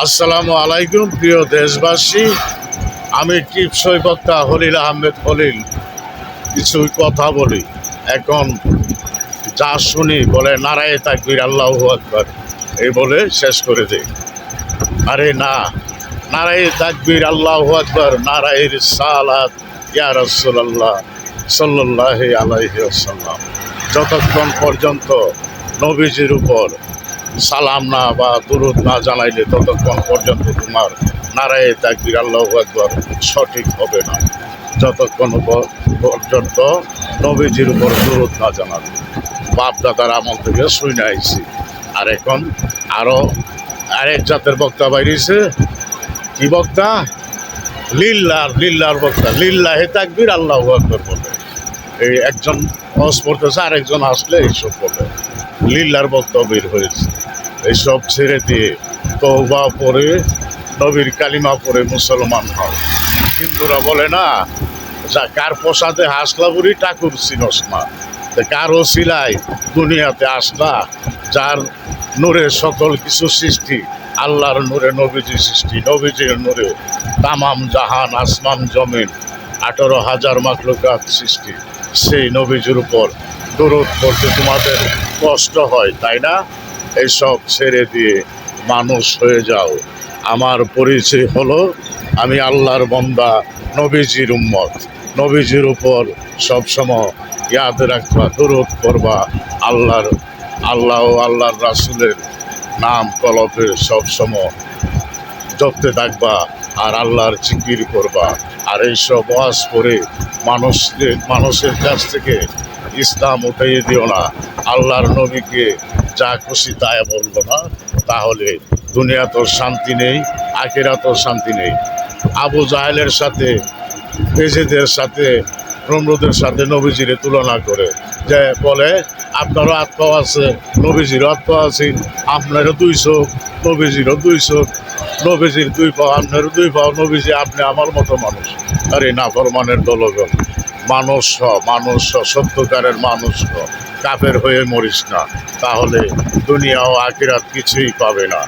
আসসালামু আলাইকুম প্রিয় দেশবাসী। আমি টিপসই বক্তা হলিল আহমেদ হলিল কিছু কথা বলি। এখন যা শুনি বলে নারায়ে তাকবীর আল্লাহু আকবার, এই বলে শেষ করে দেই। আরে না, নারায়ে তাকবীর আল্লাহু আকবার, নারায়ে রিসালাত ইয়া রাসূলুল্লাহ সাল্লাল্লাহু আলাইহি ওয়াসাল্লাম। যতক্ষণ পর্যন্ত নবীজির উপর সালাম না বা দুরূদ না জানাইলে ততক্ষণ পর্যন্ত তোমার নারায়ে তাকবীর আল্লাহু আকবার সঠিক হবে না, যতক্ষণ পর্যন্ত নবীজির উপর দুরূদ না জানাবে। বাপ দাদার আমল থেকে শুনে আইছি। আর এখন আরও আরেক জাতের বক্তা বাইরেছে। কি বক্তা? লিল্লার বক্তা। লিল্লাহে তাকবীর আল্লাহু আকবার বলে। এই একজন হজ পড়তেছে, আরেকজন আসলে এইসব বলে। লিল্লার বক্তা বের হয়েছে। এইসব ছেড়ে দিয়ে তওবা পড়ে নবীর কালিমা পড়ে মুসলমান হও। হিন্দুরা বলে না, যা কার প্রসাদে হাসলা বুড়ি ঠাকুর চিনস না, কার ওসিলায় দুনিয়াতে আসলা, যার নূরে সকল কিছু সৃষ্টি, আল্লাহর নূরে নবীজির সৃষ্টি, নবীজির নূরে তামাম জাহান আসমান জমিন 18,000 মাখলুকাত সৃষ্টি। সেই নবীজির উপর দরুদ পড়তে তোমাদের কষ্ট হয়, তাই না? এইসব ছেড়ে দিয়ে মানুষ হয়ে যাও। আমার পরিচয় হলো আমি আল্লাহর বান্দা, নবীজির উম্মত। নবীজির উপর সবসময় ইয়াদ রাখবা, দরুদ করবা, আল্লাহর রাসূলের নাম কলবে সবসময় জপতে থাকবা, আর আল্লাহর জিকির করবা। আর এইসব ওয়াজ করে মানুষের কাছ থেকে ইসলাম উঠাইয়ে দিও না। আল্লাহর নবীকে যা খুশি তাই বলবো না, তাহলে দুনিয়াতেও শান্তি নেই, আখিরাতেও শান্তি নেই। আবু জাহেলের সাথে, বেজেদের সাথে, নমরুদের সাথে নবীজিরে তুলনা করে যে বলে আপনারও আত্মা আছে, নবীজিরও আত্মা আছে, আপনারও 2 চোখ, নবীজিরও 2 চোখ, নবীজির 2 পা, আপনারও 2 পা, নবীজি আপনি আমার মতো মানুষ। আরে নাফরমানের দলগণ, মানুষ সত্যকারের মানুষ কাফের হয়ে মরিস না, তাহলে দুনিয়া ও আখিরাত কিছুই পাবে না।